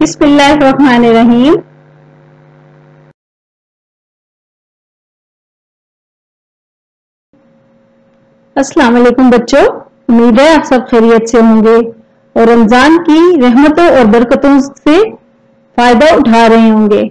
बिस्मिल्लाहिर्रहमानिर्रहीम। अस्सलाम वालेकुम बच्चों, उम्मीद है आप सब खैरियत से होंगे और रमजान की रहमतों और बरकतों से फायदा उठा रहे होंगे।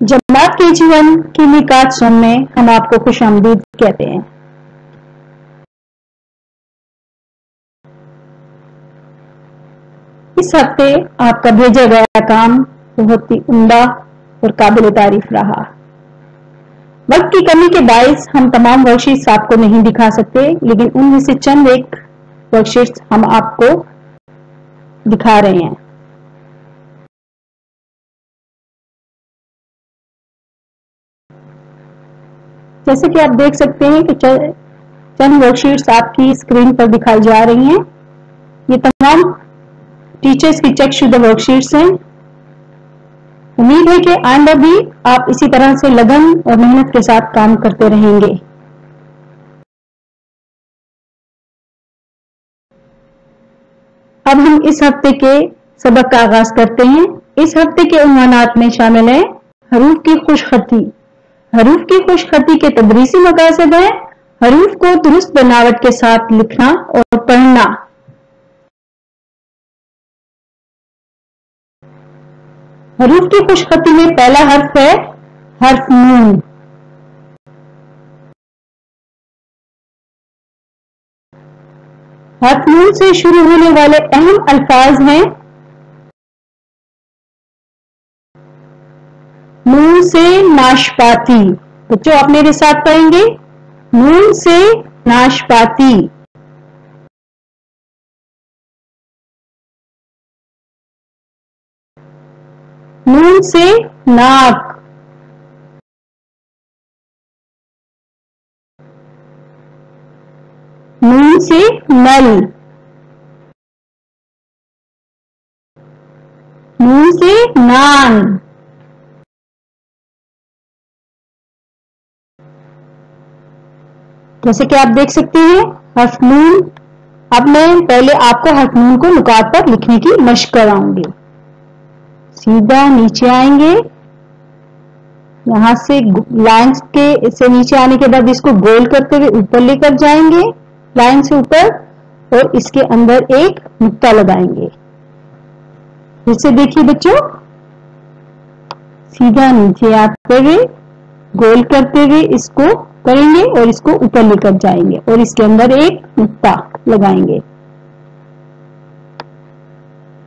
जमात के जीवन की निकात सुन में हम आपको खुशामदीद कहते हैं। इस हफ्ते आपका भेजा गया काम बहुत ही उम्दा और काबिल तारीफ रहा। वक्त की कमी के बायस हम तमाम वर्कशीट्स आपको नहीं दिखा सकते, लेकिन उनमें से चंद एक वर्कशीट्स हम आपको दिखा रहे हैं। जैसे कि आप देख सकते हैं कि चंद वर्कशीट्स आपकी स्क्रीन पर दिखाई जा रही हैं। ये तमाम टीचर्स की चेकशुदा वर्कशीट्स हैं। उम्मीद है कि आइंदा भी आप इसी तरह से लगन और मेहनत के साथ काम करते रहेंगे। अब हम इस हफ्ते के सबक का आगाज करते हैं। इस हफ्ते के उन्वानात में शामिल है हरूफ की खुशखती। हरूफ की खुशखती के तदरीसी मकासद है हरूफ को दुरुस्त बनावट के साथ लिखना और पढ़ना। हरूफ की खुशखती में पहला हर्फ है हर्फ नून। हर्फ नून से शुरू होने वाले अहम अल्फाज हैं नून से नाशपाती। बच्चों आप मेरे साथ पढ़ेंगे, नून से नाशपाती। नून से नाक। नून से नल। नून से नान। जैसे कि आप देख सकते हैं हर्फ नून। अब मैं पहले आपको हर्फ नून को नुकात पर लिखने की मशक कराऊंगी। सीधा नीचे आएंगे, यहां से लाइन के से नीचे आने के बाद इसको गोल करते हुए ऊपर लेकर जाएंगे लाइन से ऊपर, और इसके अंदर एक नुक्ता लगाएंगे। फिर से देखिए बच्चों, सीधा नीचे आते हुए गोल करते हुए इसको करेंगे और इसको ऊपर लेकर जाएंगे और इसके अंदर एक नुक्ता लगाएंगे।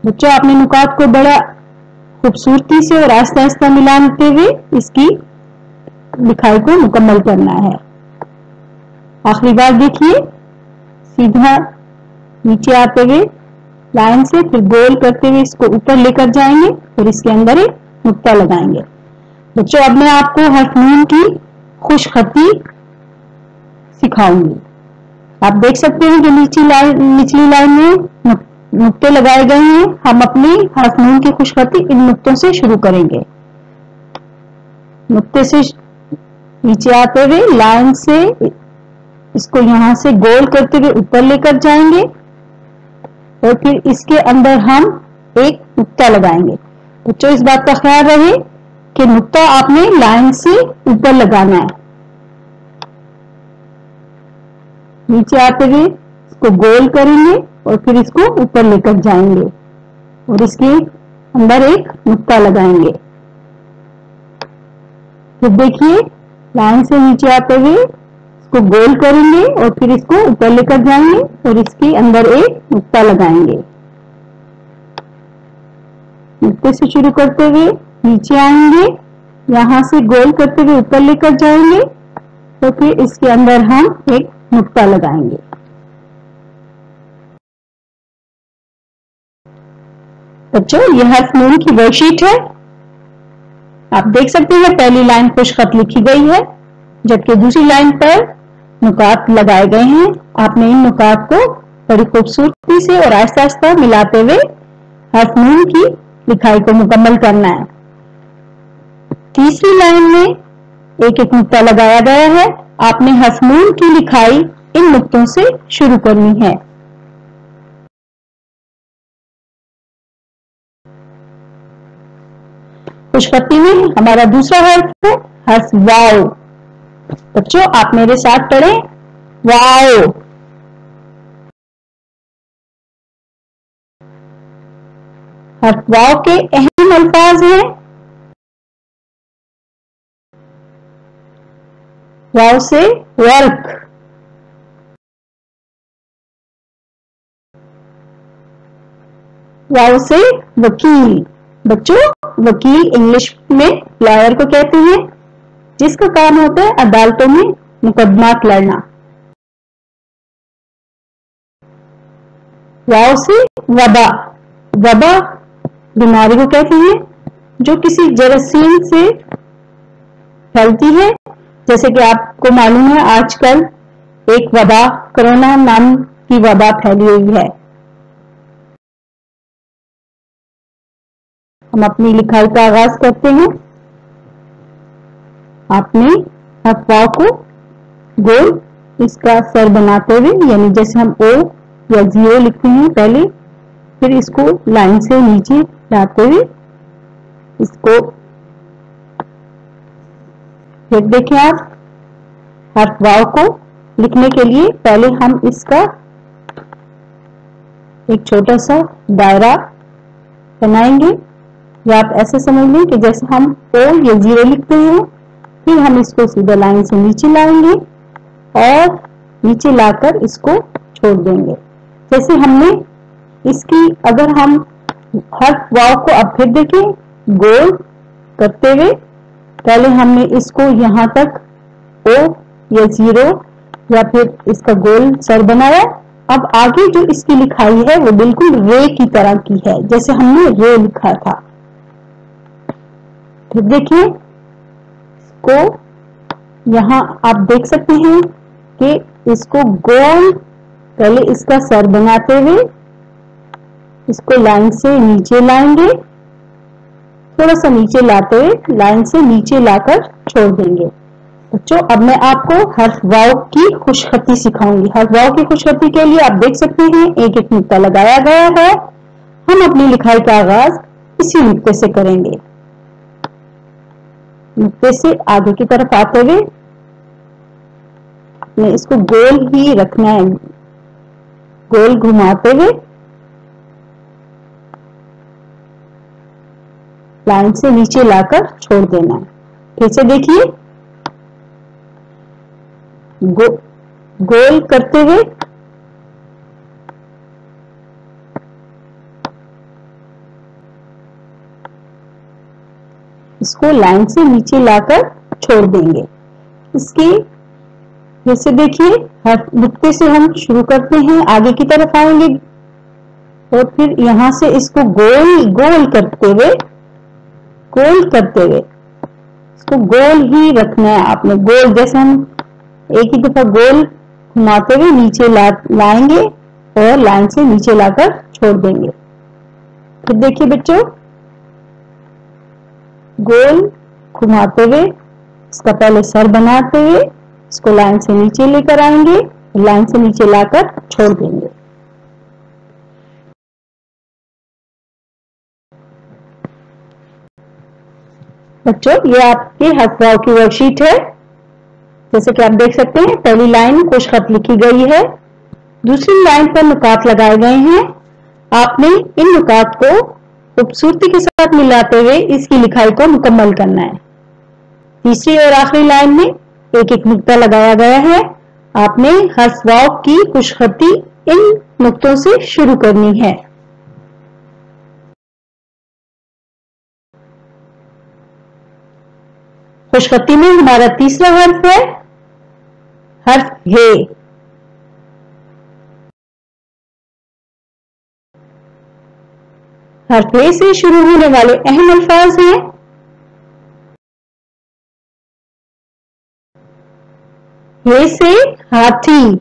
बच्चों आपने नुकात को बड़ा खूबसूरती से और आहिस्ता आहिस्ता मिलाते हुए इसकी लिखाई को मुकम्मल करना है। आखिरी बार देखिए, सीधा नीचे आते हुए लाइन से फिर गोल करते हुए इसको ऊपर लेकर जाएंगे और इसके अंदर एक नुक्ता लगाएंगे। बच्चों अब मैं आपको हर्फ नून की खुशखती सिखाऊंगी। आप देख सकते हैं कि निचली लाइन में नुक्ते लगाए गए हैं। हम अपनी हर्फ नून की खुशखती इन नुक्तों से शुरू करेंगे। नुक्ते से नीचे आते हुए लाइन से इसको यहां से गोल करते हुए ऊपर लेकर जाएंगे और फिर इसके अंदर हम एक नुक्ता लगाएंगे। बच्चों इस बात का ख्याल रहे कि नुक्ता आपने लाइन से ऊपर लगाना है। नीचे आते हुए इसको गोल करेंगे और फिर इसको ऊपर लेकर जाएंगे और इसके अंदर एक नुक्ता लगाएंगे। फिर देखिए, लाइन से नीचे आते हुए इसको गोल करेंगे और फिर इसको ऊपर लेकर जाएंगे और इसके अंदर एक नुक्ता लगाएंगे। नुक्ते से शुरू करते हुए नीचे आएंगे, यहां से गोल करते हुए ऊपर लेकर जाएंगे तो फिर इसके अंदर हम एक नुक्ता लगाएंगे। बच्चों यह हर्फ नून की वर्कशीट है। आप देख सकते हैं पहली लाइन खुशखत लिखी गई है, जबकि दूसरी लाइन पर नुकात लगाए गए हैं। आपने इन नुकात को बड़ी खूबसूरती से और आहिस्ता आहिस्ता मिलाते हुए हर्फ नून की लिखाई को मुकम्मल करना है। तीसरी लाइन में एक एक नुक्ता लगाया गया है। आपने हर्फ नून की लिखाई इन नुक्तों से शुरू करनी है। खुशखती में हमारा दूसरा हर्फ है हर्फ वाव। बच्चों आप मेरे साथ पढ़ें वाव। हर्फ वाव के अहम अल्फाज हैं वाव से वर्क, वाव से वकील। बच्चों वकील इंग्लिश में लॉयर को कहते हैं, जिसका काम होता है अदालतों में मुकदमात लड़ना। वाव से वबा, वबा बीमारी को कहते हैं जो किसी जरासीम से फैलती है, जैसे कि आपको मालूम है आजकल एक वबा कोरोना नाम की वबा फैली हुई है। हम अपनी लिखाई का आगाज करते हैं। आपने वाव को गोल इसका सर बनाते हुए, यानी जैसे हम ओ या जीरो लिखते हैं पहले, फिर इसको लाइन से नीचे लाते हुए इसको फिर देखें आप हर्फ वाव को लिखने के लिए पहले हम इसका एक छोटा सा दायरा बनाएंगे, या आप ऐसे समझ लें कि जैसे हम ओ या जीरो लिखते हैं, फिर हम इसको सीधा लाइन से नीचे लाएंगे और नीचे लाकर इसको छोड़ देंगे। जैसे हमने इसकी, अगर हम हर्फ वाव को अब फिर देखें गोल करते हुए, पहले हमने इसको यहां तक ओ या जीरो या फिर इसका गोल सर बनाया। अब आगे जो इसकी लिखाई है वो बिल्कुल रे की तरह की है, जैसे हमने रे लिखा था। फिर देखिए इसको यहां आप देख सकते हैं कि इसको गोल पहले इसका सर बनाते हुए इसको लाइन से नीचे लाएंगे, थोड़ा सा नीचे लाते हुए लाइन से नीचे लाकर छोड़ देंगे। बच्चों अब मैं आपको हर्फ वाव की खुशखती सिखाऊंगी। हर्फ वाव की खुशखती के लिए आप देख सकते हैं एक एक नुक्ता लगाया गया है। हम अपनी लिखाई का आगाज इसी नुक्ते से करेंगे। नुक्ते से आगे की तरफ आते हुए आपने इसको गोल ही रखना है, गोल घुमाते हुए लाइन से नीचे लाकर छोड़ देना है। फिर से देखिए गोल करते हुए इसको लाइन से नीचे लाकर छोड़ देंगे। इसकी फिर से देखिए हर नुक्ते से हम शुरू करते हैं, आगे की तरफ आएंगे और फिर यहां से इसको गोल गोल करते हुए इसको गोल ही रखना है आपने। गोल जैसे हम एक ही दफा गोल घुमाते हुए नीचे लाएंगे और लाइन से नीचे लाकर छोड़ देंगे। फिर देखिए बच्चों गोल घुमाते हुए इसका पहले सर बनाते हुए इसको लाइन से नीचे लेकर आएंगे, लाइन से नीचे लाकर छोड़ देंगे। बच्चों ये आपके हर्फ वाव की वर्कशीट है। जैसे कि आप देख सकते हैं पहली लाइन खुशखत लिखी गई है, दूसरी लाइन पर नुकात लगाए गए हैं। आपने इन नुकात को खूबसूरती के साथ मिलाते हुए इसकी लिखाई को मुकम्मल करना है। तीसरी और आखिरी लाइन में एक एक नुक्ता लगाया गया है। आपने हर्फ वाव की खुशखती इन नुक्तों से शुरू करनी है। खुशखती में हमारा तीसरा हर्फ है हर्फ हे। हर्फ हे से शुरू होने वाले अहम अल्फाज हैं हे से हाथी।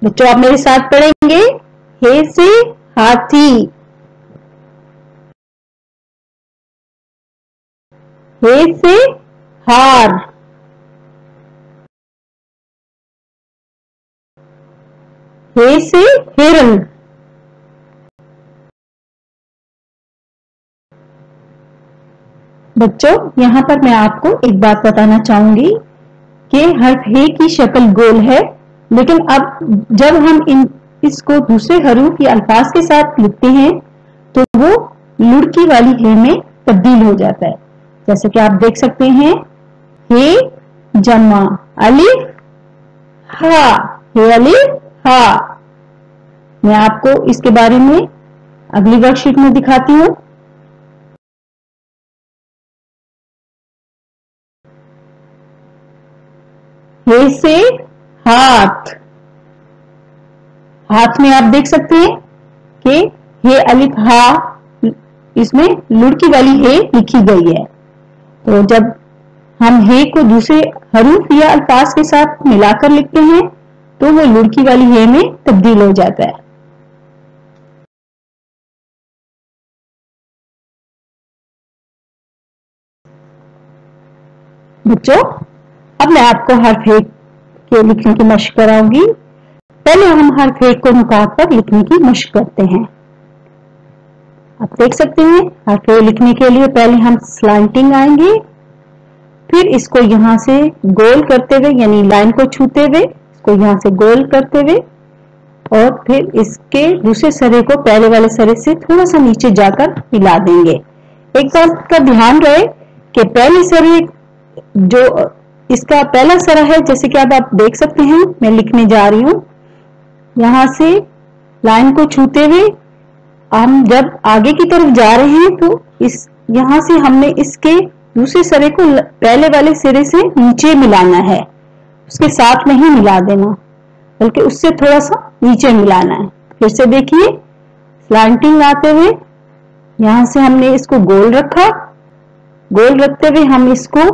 बच्चों आप मेरे साथ पढ़ेंगे हे से हाथी, हे से हार, हे से हिरन। बच्चों, यहाँ पर मैं आपको एक बात बताना चाहूंगी कि हर्फ हे की शक्ल गोल है, लेकिन अब जब हम इसको दूसरे हरूफ या अल्फाज के साथ लिखते हैं तो वो लुढ़की वाली हे में तब्दील हो जाता है। जैसे कि आप देख सकते हैं, हे जमा अलिफ हा, हे अलिफ हा। मैं आपको इसके बारे में अगली वर्कशीट में दिखाती हूँ। हे से हाथ। हाथ में आप देख सकते हैं कि हे अलिफ हा, इसमें लुढ़की वाली हे लिखी गई है। तो जब हम हे को दूसरे हरूफ या अल्फाज के साथ मिलाकर लिखते हैं तो वो लुढ़की वाली हे में तब्दील हो जाता है। बच्चों, अब मैं आपको हर्फ हे के लिखने की मशक कराऊंगी। पहले हम हर्फ हे को नुकात पर लिखने की मशक करते हैं। आप देख सकते हैं, हर्फ हे लिखने के लिए पहले हम स्लैंटिंग आएंगे, फिर इसको यहां से गोल करते हुए यानी लाइन को छूते हुए इसको यहां से गोल करते हुए और फिर इसके दूसरे सरे को पहले वाले सरे से थोड़ा सा नीचे जाकर मिला देंगे। एक बात का ध्यान रहे कि पहले सरे जो इसका पहला सरा है, जैसे कि अब आप देख सकते हैं, मैं लिखने जा रही हूं, यहां से लाइन को छूते हुए हम जब आगे की तरफ जा रहे हैं तो इस यहां से हमने इसके दूसरे सरे को पहले वाले सिरे से नीचे मिलाना है, उसके साथ नहीं मिला देना, बल्कि उससे थोड़ा सा नीचे मिलाना है। फिर से देखिए, स्लैंटिंग आते हुए यहां से हमने इसको गोल रखा, गोल रखते हुए हम इसको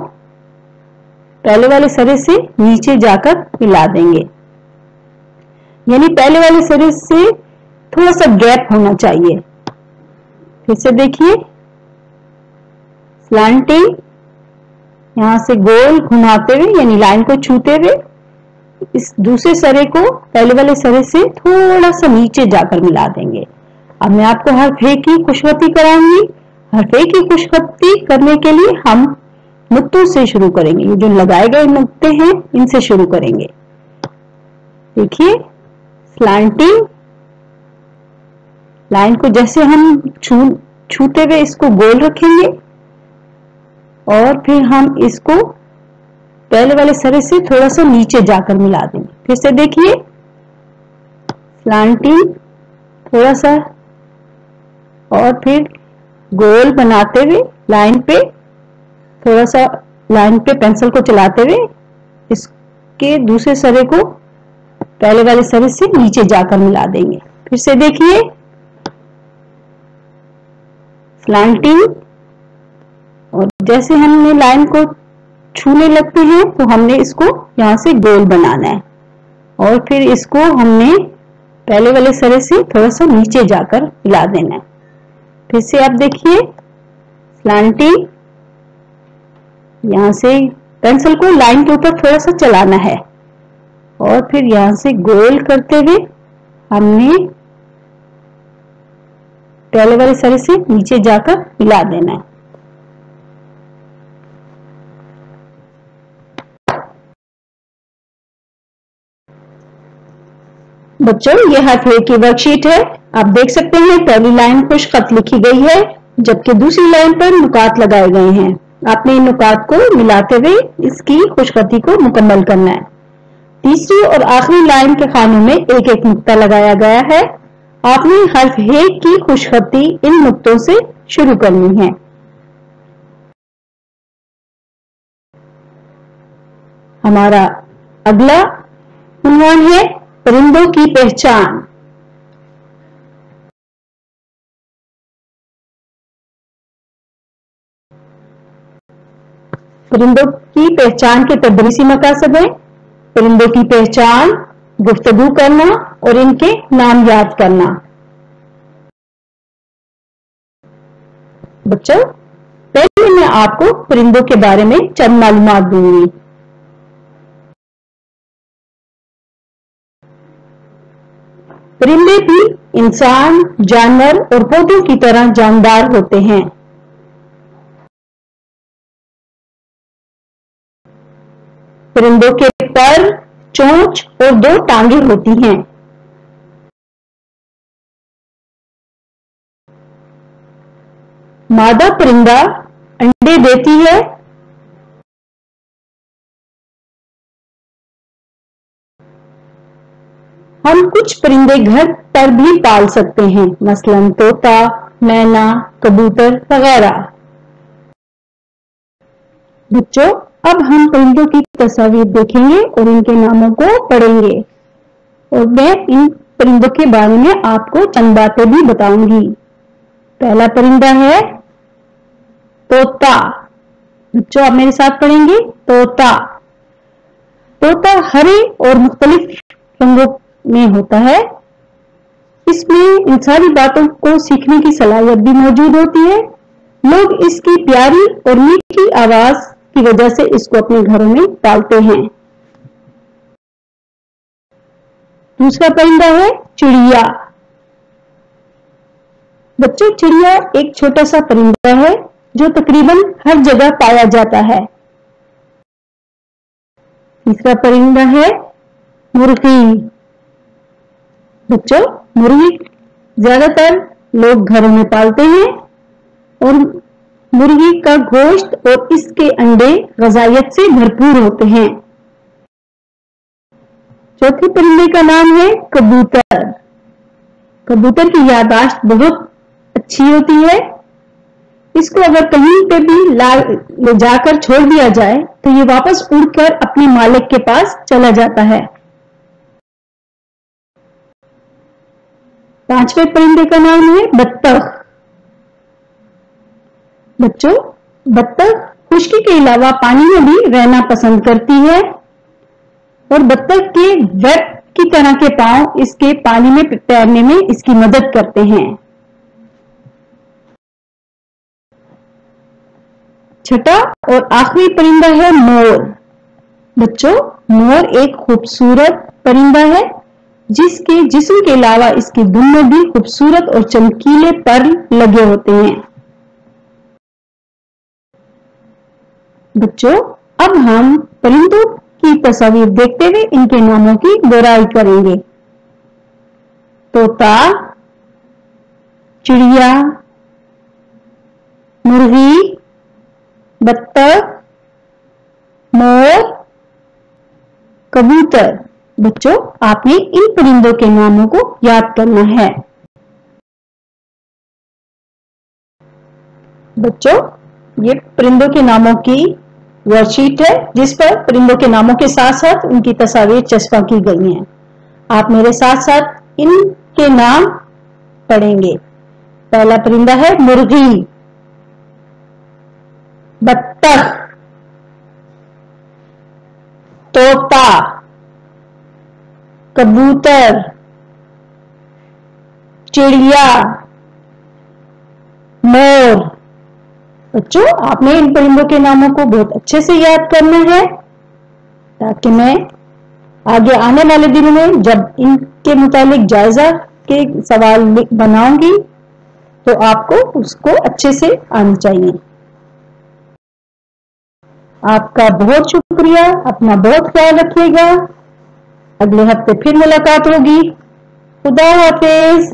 पहले वाले सरे से नीचे जाकर मिला देंगे, यानी पहले वाले सरे से थोड़ा सा गैप होना चाहिए। फिर से देखिए, स्लैंटिंग यहां से गोल घुमाते हुए यानी लाइन को छूते हुए इस दूसरे सरे को पहले वाले सरे से थोड़ा सा नीचे जाकर मिला देंगे। अब मैं आपको हर्फ हे की खुशखती कराऊंगी। हर्फ हे की खुशखती करने के लिए हम नुक्तों से शुरू करेंगे, ये जो लगाए गए नुक्ते हैं इनसे शुरू करेंगे। देखिए, स्लैंटिंग लाइन को जैसे हम छूते हुए इसको गोल रखेंगे और फिर हम इसको पहले वाले सरे से थोड़ा सा नीचे जाकर मिला देंगे। फिर से देखिए, स्लैंटिंग थोड़ा सा और फिर गोल बनाते हुए लाइन पे थोड़ा सा लाइन पे पेंसिल को चलाते हुए इसके दूसरे सरे को पहले वाले सरे से नीचे जाकर मिला देंगे। फिर से देखिए, स्लैंटिंग और जैसे हमने लाइन को छूने लगते हैं तो हमने इसको यहां से गोल बनाना है और फिर इसको हमने पहले वाले सरे से थोड़ा सा नीचे जाकर मिला देना है। फिर से आप देखिए, स्लैंटिंग यहां से पेंसिल को लाइन के ऊपर थोड़ा सा चलाना है और फिर यहां से गोल करते हुए हमने पहले वाले सरे से नीचे जाकर मिला देना है। बच्चों, ये हर्फ हे की वर्कशीट है। आप देख सकते हैं, पहली लाइन खुश खत लिखी गई है जबकि दूसरी लाइन पर नुकात लगाए गए हैं। आपने इन नुकात को मिलाते हुए इसकी खुशखती को मुकम्मल करना है। तीसरी और आखिरी लाइन के खानों में एक एक नुक्ता लगाया गया है। आपने हर्फ हे की खुशखती इन नुक्तों से शुरू करनी है। हमारा अगला उन्वान है परिंदों की पहचान। परिंदों की पहचान के तदरीसी मकासद है परिंदों की पहचान, गुफ्तगू करना और इनके नाम याद करना। बच्चों, पहले मैं आपको परिंदों के बारे में चंद मालूमात दूंगी। परिंदे भी इंसान, जानवर और पौधों की तरह जानदार होते हैं। परिंदों के पर, चोंच और 2 टांगे होती हैं। मादा परिंदा अंडे देती है। हम कुछ परिंदे घर पर भी पाल सकते हैं, मसलन तोता, मैना, कबूतर वगैरह। बच्चों, अब हम परिंदों की तस्वीर देखेंगे और इनके नामों को पढ़ेंगे और मैं इन परिंदों के बारे में आपको चंद बातें भी बताऊंगी। पहला परिंदा है तोता। बच्चों, आप मेरे साथ पढ़ेंगे तोता। तोता हरे और मुख्तलिफ रंगों में होता है। इसमें इन सारी बातों को सीखने की सलाहियत भी मौजूद होती है। लोग इसकी प्यारी और मीठी आवाज की वजह से इसको अपने घरों में पालते हैं। दूसरा परिंदा है चिड़िया। बच्चों, चिड़िया एक छोटा सा परिंदा है जो तकरीबन हर जगह पाया जाता है। तीसरा परिंदा है मुर्गी। बच्चों, मुर्गी ज्यादातर लोग घरों में पालते हैं और मुर्गी का गोश्त और इसके अंडे ग़िज़ाइयत से भरपूर होते हैं। चौथे परिंदे का नाम है कबूतर। कबूतर की याददाश्त बहुत अच्छी होती है। इसको अगर कहीं पे भी ले जाकर छोड़ दिया जाए तो ये वापस उड़कर अपने मालिक के पास चला जाता है। पांचवें परिंदे का नाम है बत्तख। बच्चों, बत्तख खुश्की के अलावा पानी में भी रहना पसंद करती है और बत्तख के वेब की तरह के पांव इसके पानी में तैरने में इसकी मदद करते हैं। छठा और आखिरी परिंदा है मोर। बच्चों, मोर एक खूबसूरत परिंदा है जिसके जिस्म के अलावा इसकी दुम में भी खूबसूरत और चमकीले पर लगे होते हैं। बच्चों, अब हम परिंदों की तस्वीर देखते हुए इनके नामों की दोहराई करेंगे। तोता, चिड़िया, मुर्गी, बत्तख, मोर, कबूतर। बच्चों, आपने इन परिंदों के नामों को याद करना है। बच्चों, ये परिंदों के नामों की वर्कशीट है जिस पर परिंदों के नामों के साथ साथ उनकी तस्वीर चस्पा की गई हैं। आप मेरे साथ साथ इनके नाम पढ़ेंगे। पहला परिंदा है मुर्गी, बत्तख, तोता, कबूतर, चिड़िया, मोर। बच्चों, आपने इन परिंदों के नामों को बहुत अच्छे से याद करना है ताकि मैं आगे आने वाले दिनों में जब इनके मुतालिक जायजा के सवाल बनाऊंगी तो आपको उसको अच्छे से आना चाहिए। आपका बहुत शुक्रिया। अपना बहुत ख्याल रखिएगा। अगले हफ्ते फिर मुलाकात होगी। खुदा हाफिज।